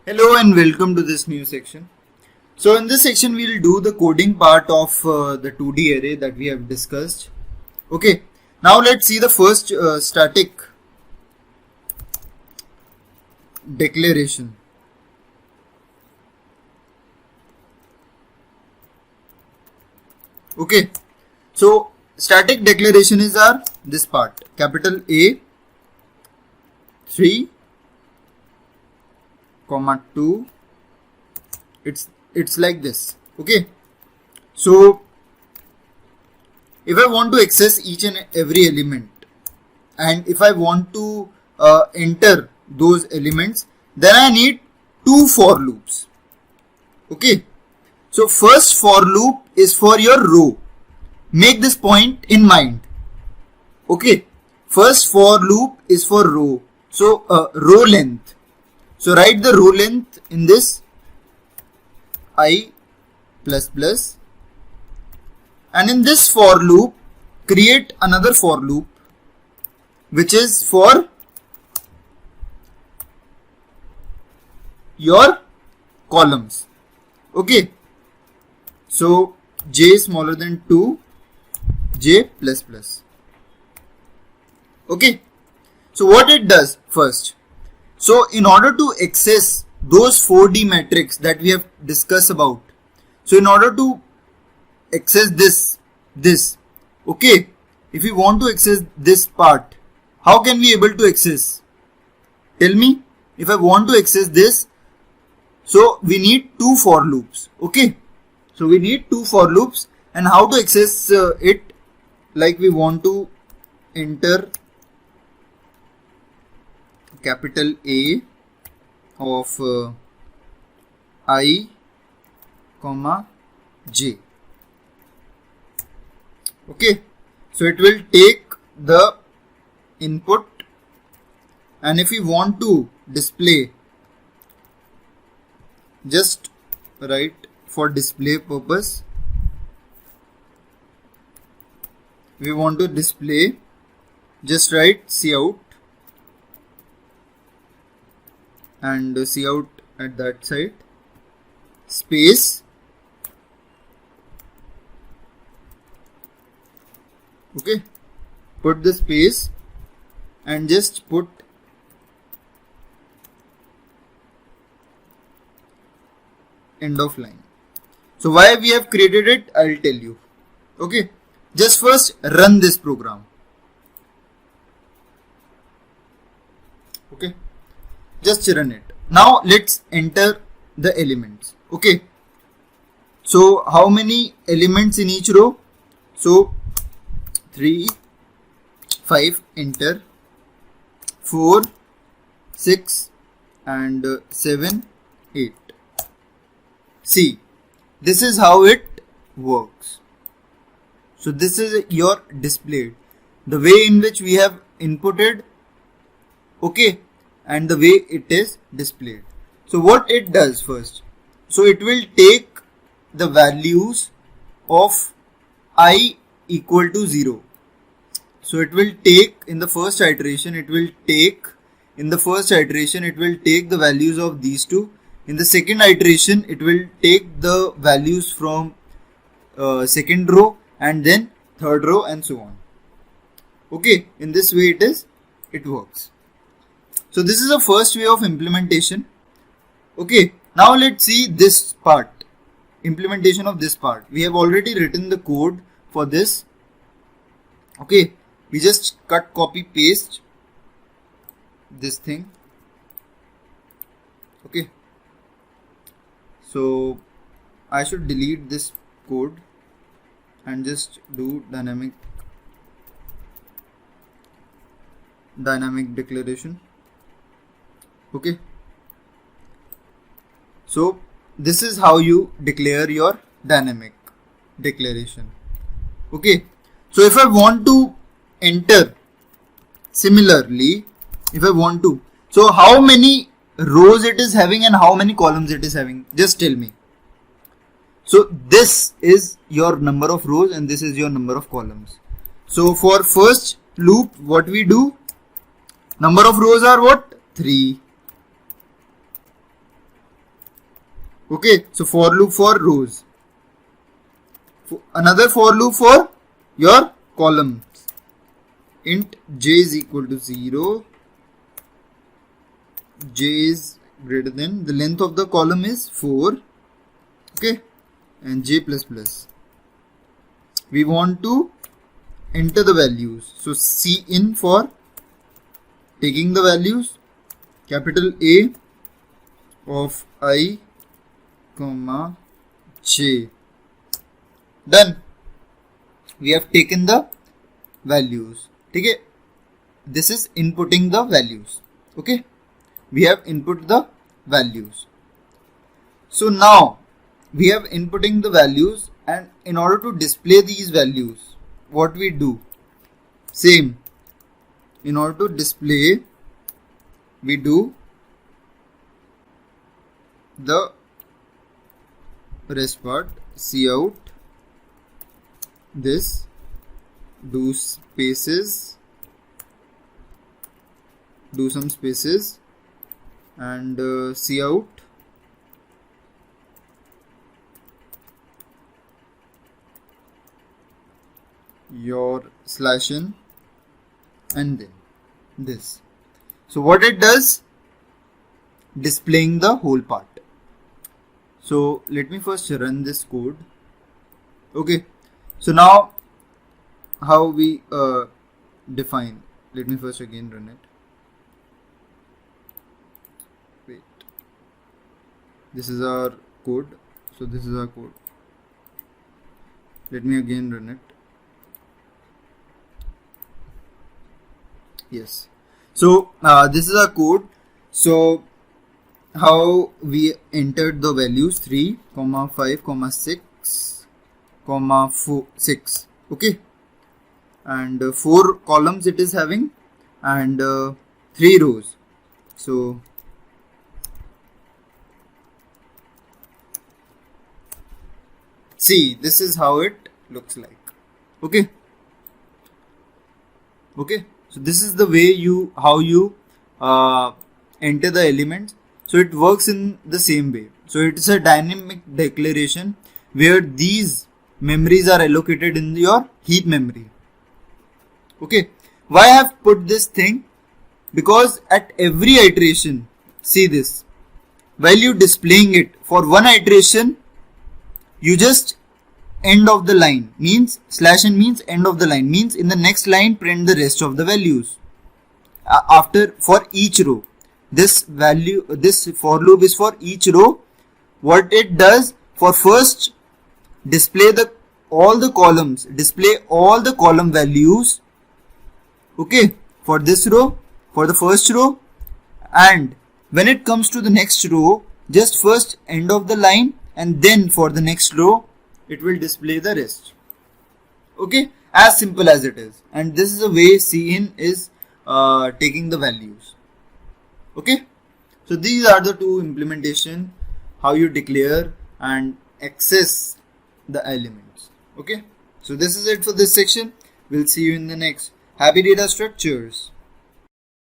Hello and welcome to this new section. So in this section we'll do the coding part of the 2D array that we have discussed. Okay, now let's see the first static declaration. Okay, so static declaration is our this part, capital A 3, 2. It's like this. Okay, so if I want to access each and every element and if I want to enter those elements, then I need two for loops. Okay, so first for loop is for your row. Make this point in mind. Okay, first for loop is for row. So row length. So write the row length in this I plus plus, and in this for loop create another for loop which is for your columns. Okay, so j smaller than 2, j plus plus. Okay, so what it does first, so in order to access those 4D matrix that we have discussed about, so in order to access this, okay, if we want to access this part, how can we able to access? Tell me. If I want to access this, so we need two for loops. Okay, so we need two for loops, and how to access it? Like we want to enter capital A of I, j. Okay, so it will take the input, and if we want to display, just write for display purpose, we want to display, just write cout and cout at that side space. Okay, put the space and just put end of line. So why we have created it, I'll tell you. Okay, just first run this program. Okay, just run it. Now let's enter the elements. Okay, so how many elements in each row? So 3, 5, enter, 4, 6 and 7, 8. See, this is how it works. So this is your displayed, the way in which we have inputted, okay, and the way it is displayed. So what it does first, so it will take the values of I equal to 0. So it will take in the first iteration, it will take the values of these two. In the second iteration, it will take the values from second row and then third row and so on. Okay, in this way it works. So this is the first way of implementation. Okay, now let's see this part, implementation of this part. We have already written the code for this. Okay, we just cut, copy, paste this thing. Okay, so I should delete this code and just do dynamic declaration. Okay, so this is how you declare your dynamic declaration. Okay, so if I want to enter similarly, if I want to, so how many rows it is having and how many columns it is having, just tell me. So this is your number of rows and this is your number of columns. So for first loop, what we do, number of rows are what? 3. Okay, so for loop for rows, another for loop for your columns. Int j is equal to 0, j is greater than, the length of the column is 4, okay, and j plus plus. We want to enter the values, so cin for taking the values, capital A of I comma j. Done. We have taken the values. Okay, this is inputting the values. Okay, we have input the values. So now we have inputting the values, and in order to display these values, what we do? Same. In order to display, we do the rest part, cout this, do spaces, do some spaces, and cout your /n, and then this. So what it does? Displaying the whole part. So let me first run this code. Okay, so now how we define, let me first again run it. Wait, this is our code, so this is our code. Let me again run it. Yes, so this is our code. So how we entered the values 3, 5, 6, 6, okay, and 4 columns it is having, and 3 rows. So see, this is how it looks like. Okay, okay, so this is the way how you enter the elements. So it works in the same way. So it's a dynamic declaration where these memories are allocated in your heap memory. Okay, why I have put this thing? Because at every iteration, see this, while you displaying it for one iteration, you just end of the line, means /n means end of the line, means in the next line print the rest of the values after for each row. This value, this for loop is for each row. What it does, for first display all the columns, display all the column values, okay, for this row, for the first row, and when it comes to the next row, just first end of the line, and then for the next row it will display the rest. Okay, as simple as it is. And this is the way cin is taking the values. Okay, so these are the two implementation, how you declare and access the elements. Okay, so this is it for this section. We'll see you in the next. Happy data structures.